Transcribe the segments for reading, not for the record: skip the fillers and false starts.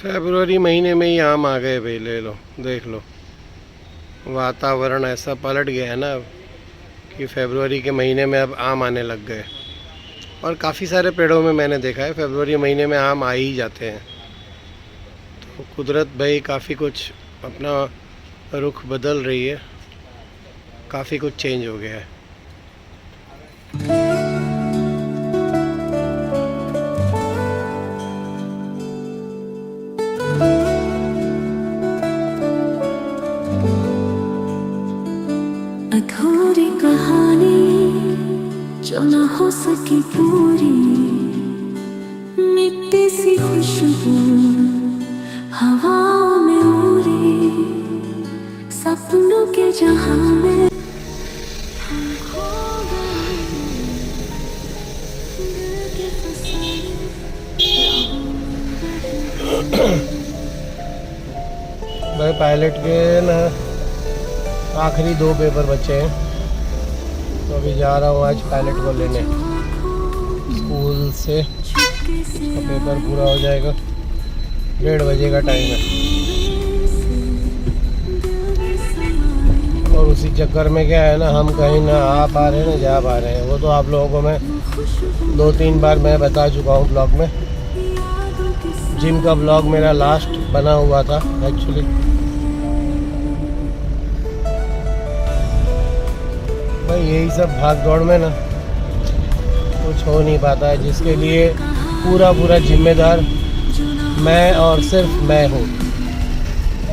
फरवरी महीने में ही आम आ गए भाई, ले लो देख लो। वातावरण ऐसा पलट गया है ना कि फरवरी के महीने में अब आम आने लग गए। और काफ़ी सारे पेड़ों में मैंने देखा है फरवरी महीने में आम आ ही जाते हैं। तो कुदरत भाई काफ़ी कुछ अपना रुख बदल रही है, काफ़ी कुछ चेंज हो गया है। अधूरी कहानी जो न हो सकी पूरी, मिट्टी सी खुशबू हवाओं में उड़ी, सपनों के जहां में हम खो गए, दिल के फसाए भाई पायलट के ना आखिरी 2 पेपर बचे हैं, तो अभी जा रहा हूँ आज पायलट को लेने स्कूल से। उसका पेपर पूरा हो जाएगा, 1:30 बजे का टाइम है। और उसी चक्कर में क्या है ना, हम कहीं ना आ पा रहे हैं ना जा पा रहे हैं। वो तो आप लोगों को मैं 2-3 बार मैं बता चुका हूँ ब्लॉग में। जिम का ब्लॉग मेरा लास्ट बना हुआ था एक्चुअली। भाई यही सब भाग दौड़ में ना कुछ हो नहीं पाता है, जिसके लिए पूरा जिम्मेदार मैं और सिर्फ मैं हूँ।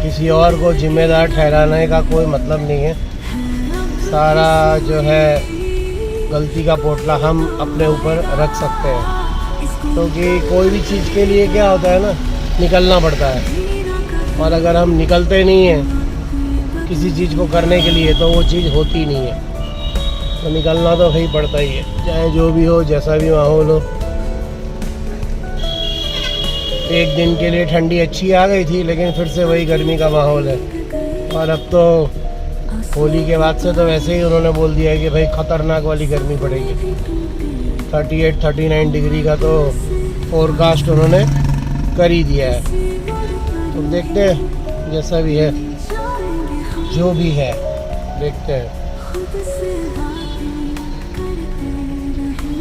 किसी और को जिम्मेदार ठहराने का कोई मतलब नहीं है। सारा जो है गलती का पोटला हम अपने ऊपर रख सकते हैं, क्योंकि कोई भी चीज़ के लिए क्या होता है ना, निकलना पड़ता है। और अगर हम निकलते नहीं हैं किसी चीज़ को करने के लिए तो वो चीज़ होती नहीं है। तो निकलना तो भाई पड़ता ही है, चाहे जो भी हो, जैसा भी माहौल हो। एक दिन के लिए ठंडी अच्छी आ गई थी, लेकिन फिर से वही गर्मी का माहौल है। और अब तो होली के बाद से तो वैसे ही उन्होंने बोल दिया है कि भाई ख़तरनाक वाली गर्मी पड़ेगी। 38-39 डिग्री का तो फोरकास्ट उन्होंने कर ही दिया है। तो देखते हैं, जैसा भी है जो भी है देखते हैं।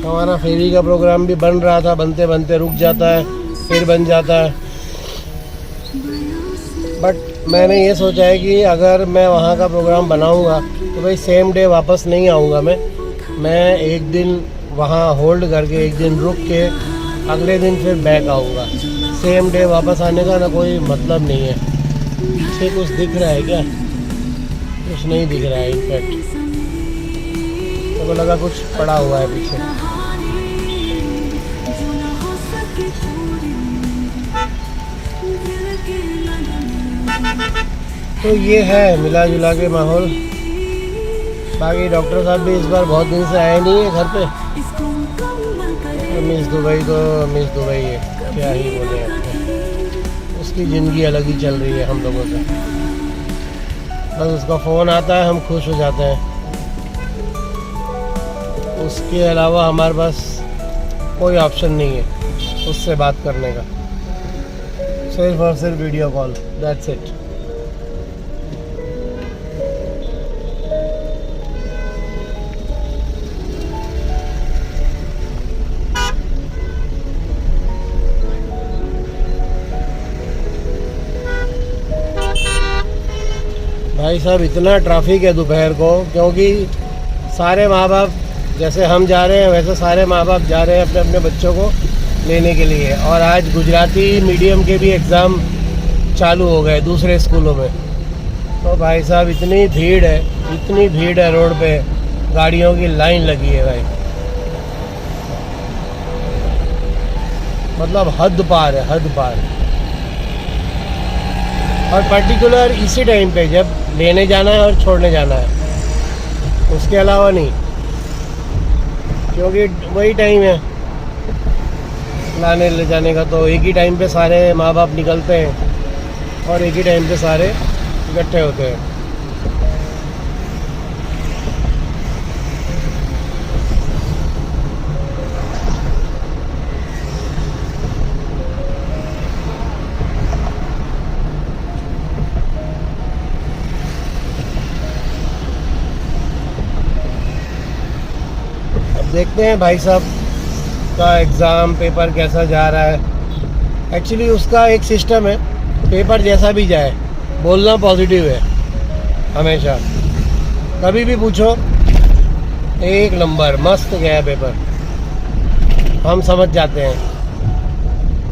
हमारा फेरी का प्रोग्राम भी बन रहा था, बनते बनते रुक जाता है, फिर बन जाता है। बट मैंने ये सोचा है कि अगर मैं वहाँ का प्रोग्राम बनाऊँगा तो भाई सेम डे वापस नहीं आऊँगा। मैं एक दिन वहाँ होल्ड करके, एक दिन रुक के, अगले दिन फिर बैक आऊँगा। सेम डे वापस आने का ना कोई मतलब नहीं है। पीछे कुछ दिख रहा है क्या? कुछ नहीं दिख रहा है। इनफैक्ट मेरे को लगा कुछ पड़ा हुआ है पीछे। तो ये है मिला जुला के माहौल। बाकी डॉक्टर साहब भी इस बार बहुत दिन से आए नहीं है घर पे। तो मिस दुबई है, क्या ही बोले आपको। उसकी ज़िंदगी अलग ही चल रही है हम लोगों से। बस उसका फ़ोन आता है, हम खुश हो जाते हैं। उसके अलावा हमारे पास कोई ऑप्शन नहीं है उससे बात करने का, सिर्फ और सिर्फ वीडियो कॉल, दैट्स इट। भाई साहब इतना ट्रैफिक है दोपहर को, क्योंकि सारे माँ बाप, जैसे हम जा रहे हैं वैसे सारे माँ बाप जा रहे हैं अपने अपने बच्चों को लेने के लिए। और आज गुजराती मीडियम के भी एग्ज़ाम चालू हो गए दूसरे स्कूलों में। तो भाई साहब इतनी भीड़ है रोड पे, गाड़ियों की लाइन लगी है भाई। मतलब हद पार है, हद पार। और पर्टिकुलर इसी टाइम पे जब लेने जाना है और छोड़ने जाना है, उसके अलावा नहीं, क्योंकि वही टाइम है लाने ले जाने का। तो एक ही टाइम पे सारे माँ बाप निकलते हैं और एक ही टाइम पे सारे इकट्ठे होते हैं। देखते हैं भाई साहब का एग्ज़ाम पेपर कैसा जा रहा है। एक्चुअली उसका एक सिस्टम है, पेपर जैसा भी जाए बोलना पॉजिटिव है हमेशा। कभी भी पूछो, एक नंबर मस्त गया पेपर, हम समझ जाते हैं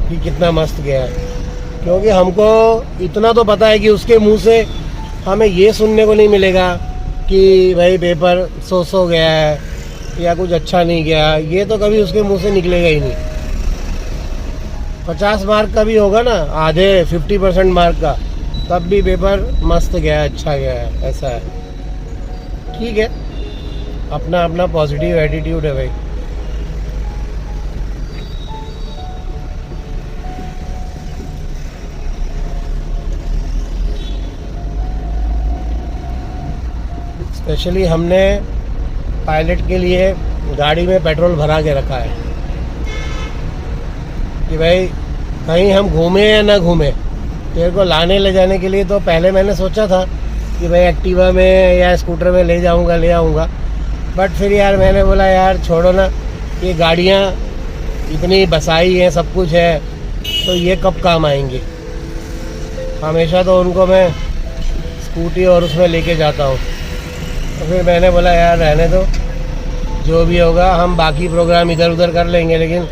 कि कितना मस्त गया है। क्योंकि हमको इतना तो पता है कि उसके मुंह से हमें ये सुनने को नहीं मिलेगा कि भाई पेपर सो गया है या कुछ अच्छा नहीं गया। ये तो कभी उसके मुंह से निकलेगा ही नहीं। 50 मार्क का भी होगा ना, आधे 50% मार्क का, तब भी पेपर मस्त गया है, अच्छा गया है, ऐसा है। ठीक है, अपना अपना पॉजिटिव एटीट्यूड है भाई। स्पेशली हमने पायलट के लिए गाड़ी में पेट्रोल भरा के रखा है कि भाई कहीं हम घूमे या ना घूमे, तेरे को लाने ले जाने के लिए तो पहले मैंने सोचा था कि भाई एक्टिवा में या स्कूटर में ले आऊँगा। बट फिर यार मैंने बोला यार छोड़ो ना, ये गाड़ियाँ इतनी बसाई हैं, सब कुछ है, तो ये कब काम आएंगी। हमेशा तो उनको मैं स्कूटी और उसमें लेके जाता हूँ। तो फिर मैंने बोला यार रहने दो, जो भी होगा हम बाकी प्रोग्राम इधर उधर कर लेंगे, लेकिन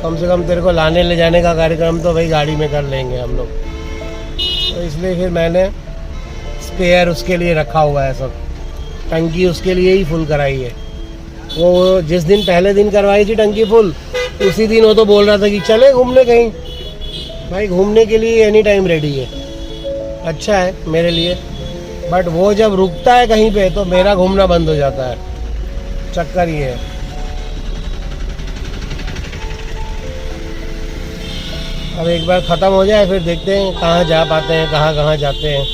कम से कम तेरे को लाने ले जाने का कार्यक्रम तो भाई गाड़ी में कर लेंगे हम लोग। तो इसलिए फिर मैंने स्पेयर उसके लिए रखा हुआ है, सब टंकी उसके लिए ही फुल कराई है। वो जिस दिन पहले दिन करवाई थी टंकी फुल, उसी दिन वो तो बोल रहा था कि चले घूमने कहीं। भाई घूमने के लिए एनी टाइम रेडी है, अच्छा है मेरे लिए। बट वो जब रुकता है कहीं पे तो मेरा घूमना बंद हो जाता है, चक्कर ये है। अब एक बार ख़त्म हो जाए फिर देखते हैं कहाँ जा पाते हैं, कहाँ जाते हैं।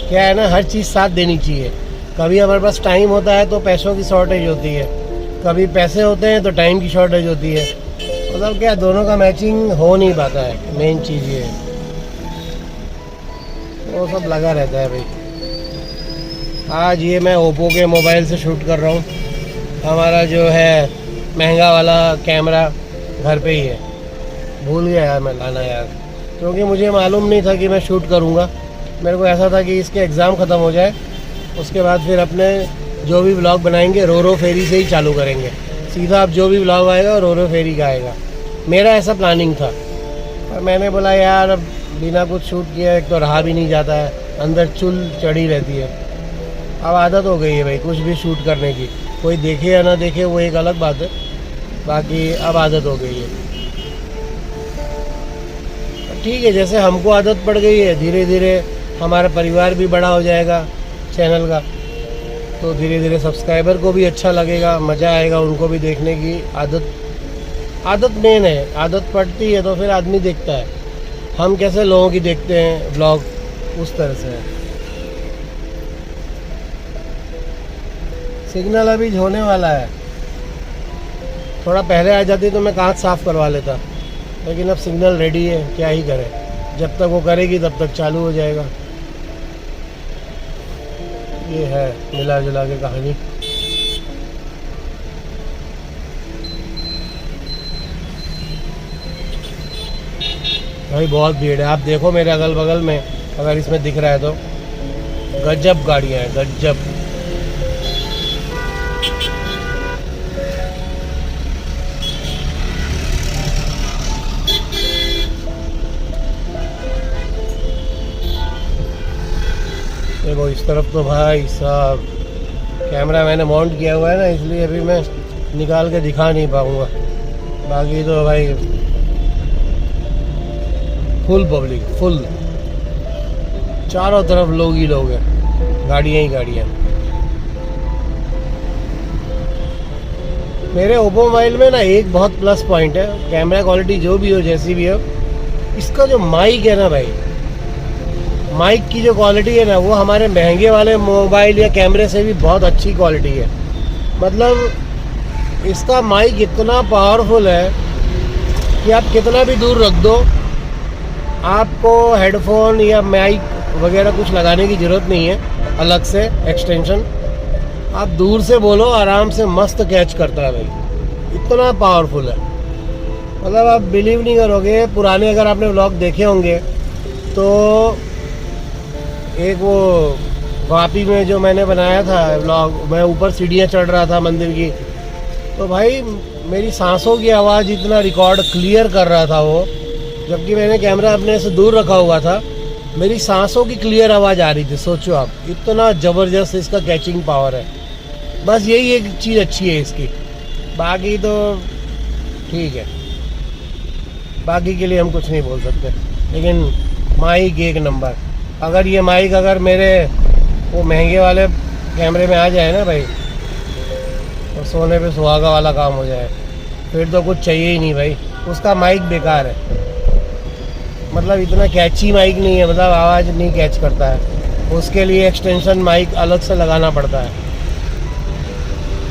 क्या है ना, हर चीज़ साथ देनी चाहिए। कभी हमारे पास टाइम होता है तो पैसों की शॉर्टेज होती है, कभी पैसे होते हैं तो टाइम की शॉर्टेज होती है। मतलब क्या, दोनों का मैचिंग हो नहीं पाता है, मेन चीज़ ये है। वो सब लगा रहता है भाई। आज ये मैं ओप्पो के मोबाइल से शूट कर रहा हूँ। हमारा जो है महंगा वाला कैमरा घर पे ही है, भूल गया यार मैं लाना यार, क्योंकि मुझे मालूम नहीं था कि मैं शूट करूँगा। मेरे को ऐसा था कि इसके एग्ज़ाम ख़त्म हो जाए, उसके बाद फिर अपने जो भी व्लॉग बनाएंगे रो फेरी से ही चालू करेंगे। सीधा अब जो भी व्लॉग आएगा रो फेरी का आएगा, मेरा ऐसा प्लानिंग था। पर मैंने बोला यार अब बिना कुछ शूट किया एक तो रहा भी नहीं जाता है, अंदर चुल चढ़ी रहती है। अब आदत हो गई है भाई कुछ भी शूट करने की, कोई देखे या ना देखे वो एक अलग बात है, बाकी अब आदत हो गई है। ठीक है, जैसे हमको आदत पड़ गई है, धीरे धीरे हमारा परिवार भी बड़ा हो जाएगा चैनल का, तो धीरे धीरे सब्सक्राइबर को भी अच्छा लगेगा, मज़ा आएगा उनको भी देखने की। आदत मेन है, आदत पड़ती है तो फिर आदमी देखता है। हम कैसे लोगों की देखते हैं व्लॉग, उस तरह से है। सिग्नल अभी होने वाला है, थोड़ा पहले आ जाती तो मैं कांच साफ़ करवा लेता, लेकिन अब सिग्नल रेडी है, क्या ही करें। जब तक वो करेगी तब तक चालू हो जाएगा। ये है मिला जुला के कहानी। भाई बहुत भीड़ है, आप देखो मेरे अगल बगल में, अगर इसमें दिख रहा है तो गजब गाड़ियाँ हैं, गजब। देखो इस तरफ तो भाई साहब कैमरा मैंने माउंट किया हुआ है ना, इसलिए अभी मैं निकाल के दिखा नहीं पाऊँगा। बाकी तो भाई फुल पब्लिक, फुल चारों तरफ लोग ही लोग हैं, गाड़ियाँ ही गाड़ियाँ। मेरे ओप्पो मोबाइल में ना एक बहुत प्लस पॉइंट है, कैमरा क्वालिटी जो भी हो जैसी भी हो, इसका जो माइक है ना भाई, माइक की जो क्वालिटी है ना, वो हमारे महंगे वाले मोबाइल या कैमरे से भी बहुत अच्छी क्वालिटी है। मतलब इसका माइक इतना पावरफुल है कि आप कितना भी दूर रख दो, आपको हेडफोन या माइक वगैरह कुछ लगाने की ज़रूरत नहीं है अलग से एक्सटेंशन। आप दूर से बोलो आराम से मस्त कैच करता है भाई, इतना पावरफुल है। मतलब आप बिलीव नहीं करोगे, पुराने अगर आपने व्लॉग देखे होंगे तो एक वो वापी में जो मैंने बनाया था व्लॉग, मैं ऊपर सीढ़ियाँ चढ़ रहा था मंदिर की, तो भाई मेरी सांसों की आवाज़ इतना रिकॉर्ड क्लियर कर रहा था वो, जबकि मैंने कैमरा अपने से दूर रखा हुआ था, मेरी सांसों की क्लियर आवाज़ आ रही थी। सोचो आप, इतना ज़बरदस्त इसका कैचिंग पावर है। बस यही एक चीज़ अच्छी है इसकी, बाकी तो ठीक है, बाकी के लिए हम कुछ नहीं बोल सकते। लेकिन माइक एक नंबर। अगर ये माइक अगर मेरे वो महंगे वाले कैमरे में आ जाए ना भाई, तो सोने पे सुहागा वाला काम हो जाए, फिर तो कुछ चाहिए ही नहीं भाई। उसका माइक बेकार है, मतलब इतना कैची माइक नहीं है, मतलब आवाज़ नहीं कैच करता है, उसके लिए एक्सटेंशन माइक अलग से लगाना पड़ता है।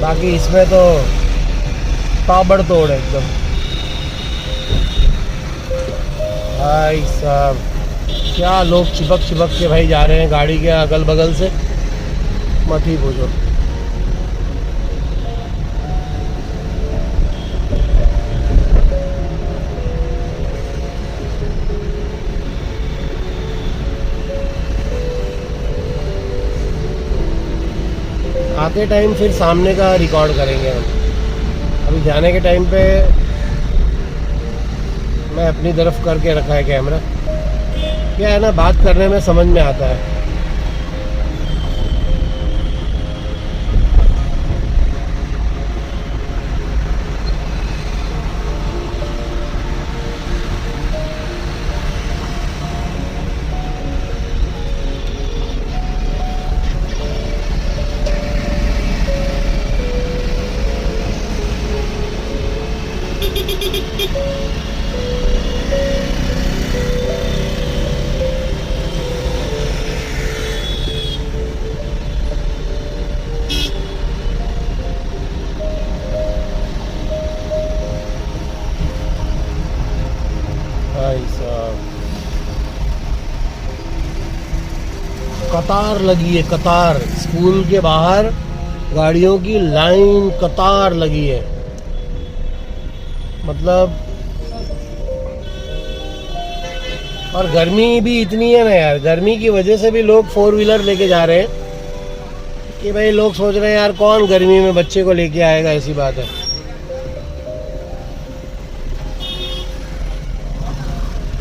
बाकी इसमें तो ताबड़तोड़ है एकदम। भाई साहब क्या लोग चिपक चिपक के भाई जा रहे हैं गाड़ी के अगल बगल से, मत ही पूछो। आते टाइम फिर सामने का रिकॉर्ड करेंगे हम, अभी जाने के टाइम पे मैं अपनी तरफ करके रखा है कैमरा। क्या है ना, बात करने में समझ में आता है। भाई साहब कतार लगी है, कतार। स्कूल के बाहर गाड़ियों की लाइन, कतार लगी है। मतलब और गर्मी भी इतनी है ना यार, गर्मी की वजह से भी लोग 4 व्हीलर लेके जा रहे हैं कि भाई लोग सोच रहे हैं यार कौन गर्मी में बच्चे को लेके आएगा, ऐसी बात है।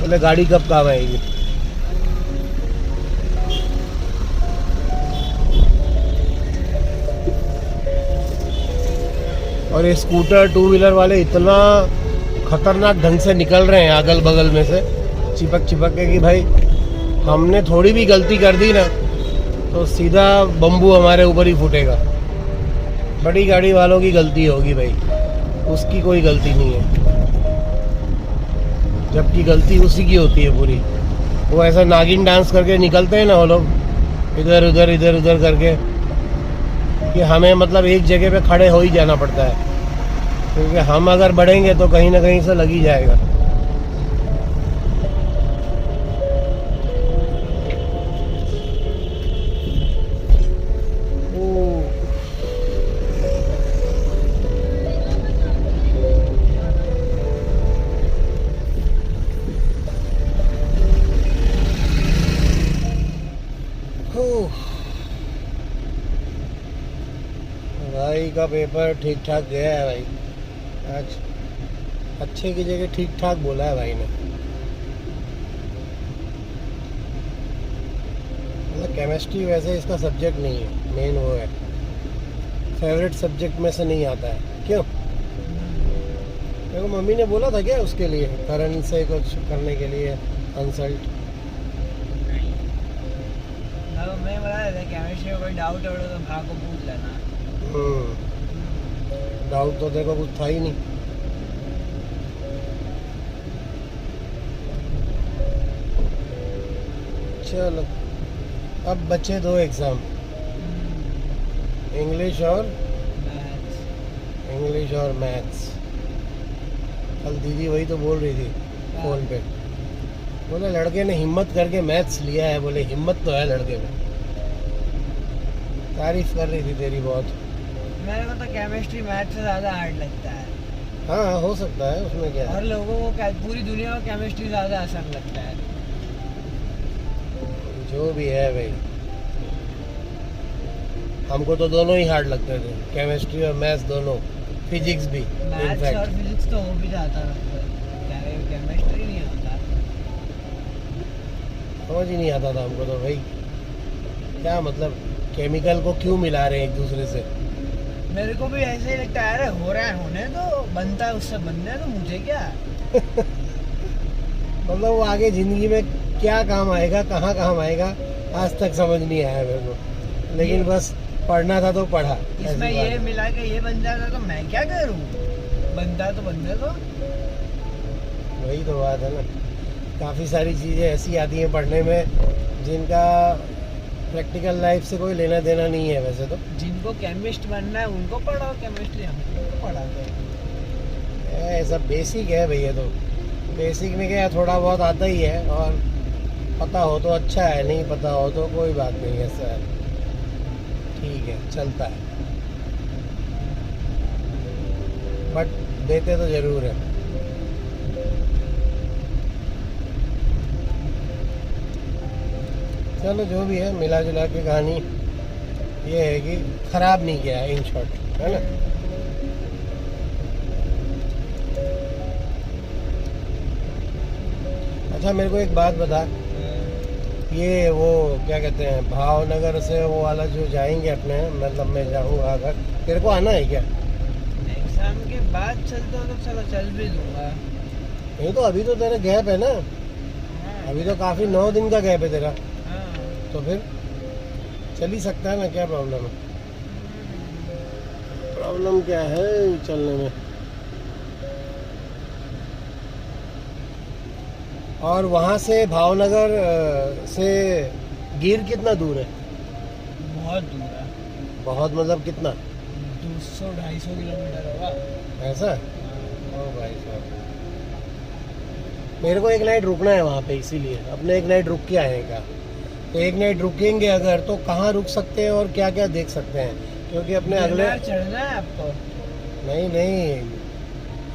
बोले गाड़ी कब काम आएगी। और ये स्कूटर 2 व्हीलर वाले इतना खतरनाक ढंग से निकल रहे हैं अगल बगल में से, चिपक चिपक के, कि भाई हमने थोड़ी भी गलती कर दी ना तो सीधा बम्बू हमारे ऊपर ही फूटेगा। बड़ी गाड़ी वालों की गलती होगी भाई, उसकी कोई गलती नहीं है, जबकि गलती उसी की होती है पूरी। वो ऐसा नागिन डांस करके निकलते हैं ना वो लोग, इधर उधर करके, कि हमें मतलब एक जगह पे खड़े हो ही जाना पड़ता है, क्योंकि हम अगर बढ़ेंगे तो कहीं ना कहीं से लग ही जाएगा। भाई का पेपर ठीक ठाक गया है भाई, आज अच्छे की जगह ठीक ठाक बोला है भाई ने। मतलब केमिस्ट्री वैसे इसका सब्जेक्ट नहीं है, मेन वो है, फेवरेट सब्जेक्ट में से नहीं आता है। क्यों, देखो मम्मी ने बोला था क्या उसके लिए, करण से कुछ करने के लिए कंसल्ट? मैं बताया था केमिस्ट्री में कोई डाउट हो तो भाग को पूछ लेना। डाउट तो देखो कुछ था ही नहीं। चलो अब बचे 2 एग्ज़ाम, इंग्लिश और मैथ्स। कल दीदी वही तो बोल रही थी फ़ोन पे, बोले लड़के ने हिम्मत करके मैथ्स लिया है, बोले हिम्मत तो है लड़के में। तारीफ कर रही थी तेरी बहुत। मेरे को तो केमिस्ट्री मैथ से ज़्यादा हार्ड लगता है। हाँ हो सकता है, उसमें क्या और है। लोगों को पूरी दुनिया को केमिस्ट्री ज़्यादा आसान लगता है। जो भी है भाई, हमको तो दोनों ही हार्ड लगते थे, केमिस्ट्री और मैथ्स दोनों, फिजिक्स भी मैथ्स और इनफैक्ट। फिजिक्स तो हो भी जाता है, केमिस्ट्री नहीं होता। समझ ही नहीं आता था हमको तो भाई, क्या मतलब केमिकल को क्यों मिला रहे हैं एक दूसरे से। मेरे को भी ऐसे ही लगता है, अरे हो रहा है होने तो, बनता है उससे बनने तो मुझे क्या। मतलब वो आगे जिंदगी में क्या काम आएगा, कहाँ काम आएगा, आज तक समझ नहीं आया मेरे को। लेकिन बस पढ़ना था तो पढ़ा। ऐसी इसमें बात ये है। मिला के ये बन जाता तो मैं क्या करूँ, बनता तो बनने दो। वही तो बात है ना, काफ़ी सारी चीज़ें ऐसी आती हैं पढ़ने में जिनका प्रैक्टिकल लाइफ से कोई लेना देना नहीं है वैसे तो। जिनको केमिस्ट बनना है उनको पढ़ाओ केमिस्ट्री, हमको पढ़ा दो। ये सब बेसिक है भैया, तो बेसिक में क्या है, थोड़ा बहुत आता ही है, और पता हो तो अच्छा है, नहीं पता हो तो कोई बात नहीं, ऐसा है, ठीक है, चलता है। बट देते तो ज़रूर है। चलो जो भी है, मिला जुला के कहानी ये है कि ख़राब नहीं किया इन शॉर्ट, है ना। अच्छा मेरे को एक बात बता, ये वो क्या कहते हैं, भावनगर से वो वाला जो जाएंगे अपने, मतलब मैं जाऊँगा अगर, तेरे को आना है क्या? एग्जाम के बाद चलते हो तो चलो, चल भी दूंगा। नहीं तो अभी तो तेरा गैप है ना, अभी तो काफ़ी 9 दिन का गैप है तेरा, हाँ। तो फिर चल ही सकता है ना, क्या प्रॉब्लम है? प्रॉब्लम क्या है चलने में? और वहाँ से भावनगर से गिर कितना दूर है? बहुत दूर है, बहुत मतलब कितना? 200-250 किलोमीटर होगा। ऐसा? ओ भाई साहब, मेरे को एक नाइट रुकना है वहाँ पे, इसीलिए अपने एक नाइट रुक के आए का। तो एक नाइट रुकेंगे अगर, तो कहाँ रुक सकते हैं और क्या क्या देख सकते हैं, क्योंकि अपने अगले, गिरनार चढ़ना है आपको? नहीं नहीं,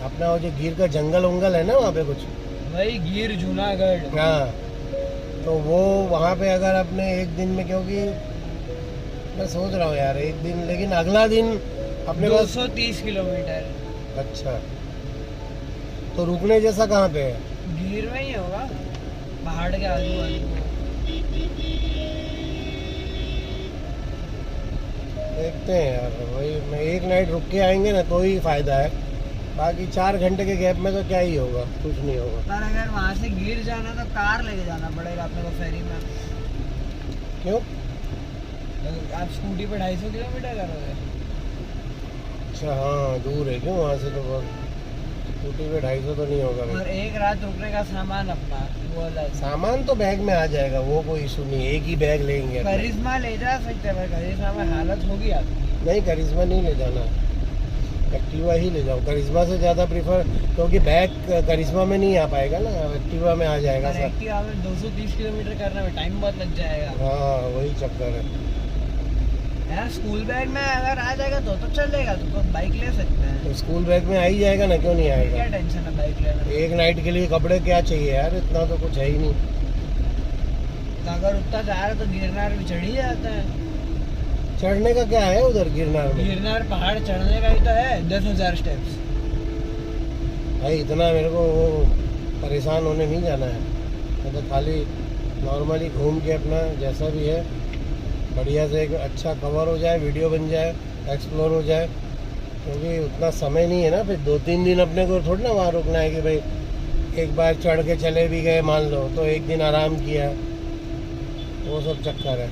अपना वो जो गिर का जंगल उंगल है ना वहाँ पे कुछ, वही गिर जूनागढ़। हाँ, तो वो वहाँ पे अगर अपने एक दिन में, क्योंकि मैं सोच रहा हूँ यार एक दिन, लेकिन अगला दिन अपने पास। 230 किलोमीटर। अच्छा, तो रुकने जैसा कहाँ पे है? गिर में ही होगा, पहाड़ के आजू बाजू। देखते हैं यार, वही मैं एक नाइट रुक के आएंगे ना तो ही फायदा है, बाकी 4 घंटे के गैप में तो क्या ही होगा, कुछ नहीं होगा। पर अगर वहाँ से गिर जाना तो कार लेके जाना पड़ेगा अपने को फेरी में। क्यों? आप स्कूटी पे 250 किलोमीटर करोगे? अच्छा हाँ, दूर है क्यों वहाँ से तो बहुत, स्कूटी पे 250 तो नहीं होगा और भाई। एक रात रुकने का सामान अपना वो अलग। सामान तो बैग में आ जाएगा, वो कोई इशू नहीं है, एक ही बैग लेंगे अपना। करिश्मा ले जा सकते हैं, पर करिश्मा में हालत होगी आपकी। नहीं करिश्मा नहीं ले जाना, एक्टिवा ही ले जाओ, करिश्मा से ज़्यादा प्रीफर, क्योंकि बैग करिश्मा में नहीं आ पाएगा ना, एक्टिवा में आ जाएगा पर सर। एक्टिवा में 230 किलोमीटर करने में टाइम बहुत लग जाएगा। हाँ वही चक्कर है। यार स्कूल बैग में अगर आ जाएगा तो चलेगा, तो बाइक ले सकते हैं। तो स्कूल बैग में आ ही जाएगा ना, क्यों नहीं क्या आएगा? टेंशन है बाइक लेने में? एक नाइट के लिए कपड़े क्या चाहिए यार, इतना तो कुछ है ही नहीं। तो अगर उतना जा रहे तो गिरनार भी चढ़ ही जाते हैं। चढ़ने का क्या है उधर गिरनार में? गिरनार पहाड़ चढ़ने का ही तो है, 10,000 स्टेप्स। भाई इतना मेरे को वो परेशान होने नहीं जाना है, मैं तो खाली नॉर्मली घूम के अपना जैसा भी है बढ़िया से एक अच्छा कवर हो जाए, वीडियो बन जाए, एक्सप्लोर हो जाए, क्योंकि उतना समय नहीं है ना, फिर 2-3 दिन अपने को थोड़ी ना वहाँ रुकना है कि भाई एक बार चढ़ के चले भी गए मान लो तो एक दिन आराम किया, वो सब चक्कर है।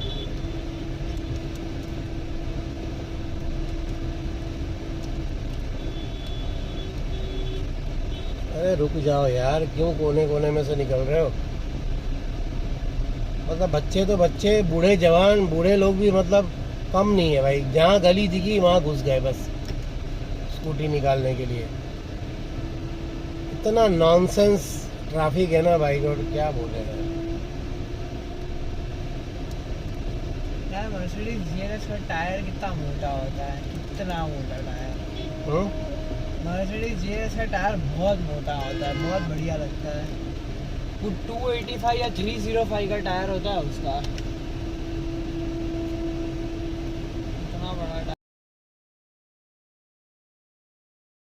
अरे रुक जाओ यार, क्यों कोने कोने में से निकल रहे हो? मतलब बच्चे तो बच्चे, बूढ़े जवान, बूढ़े लोग भी मतलब कम नहीं है भाई, जहाँ गली दिखी वहाँ घुस गए बस स्कूटी निकालने के लिए। इतना नॉनसेंस ट्रैफिक है ना भाई, और क्या बोले यार। है मर्सिडीज जीएलएस का टायर कितना मोटा होता है, कितना मोटा टायर। मर्सिडीज जीएलएस का टायर बहुत मोटा होता है, बहुत बढ़िया लगता है। वो 285 या 305 का टायर होता है उसका।